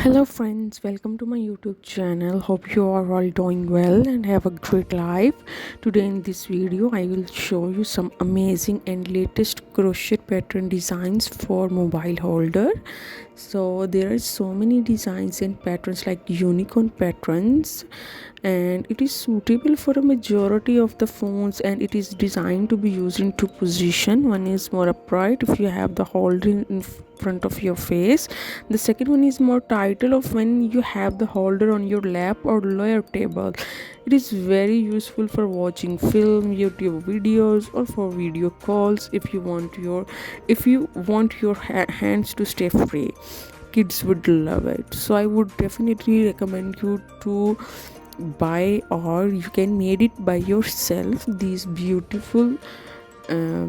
Hello friends, welcome to my YouTube channel. Hope you are all doing well and have a great life. Today in this video I will show you some amazing and latest crochet pattern designs for mobile holder. So there are so many designs and patterns like unicorn patterns, and it is suitable for a majority of the phones, and it is designed to be used in two positions. One is more upright if you have the holder in front of your face. The second one is more title of when you have the holder on your lap or lower table. It is very useful for watching film, YouTube videos, or for video calls. If you want your hands to stay free, kids would love it. So I would definitely recommend you to buy, or you can made it by yourself, these beautiful uh,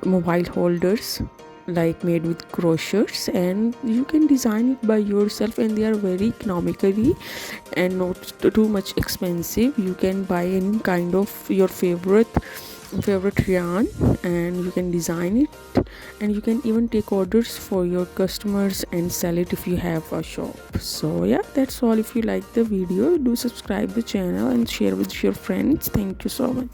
mobile holders, like made with crochets, and you can design it by yourself, and they are very economically and not too much expensive. You can buy any kind of your favorite yarn and you can design it, and you can even take orders for your customers and sell it if you have a shop. So yeah, that's all. If you like the video, do subscribe the channel and share with your friends. Thank you so much.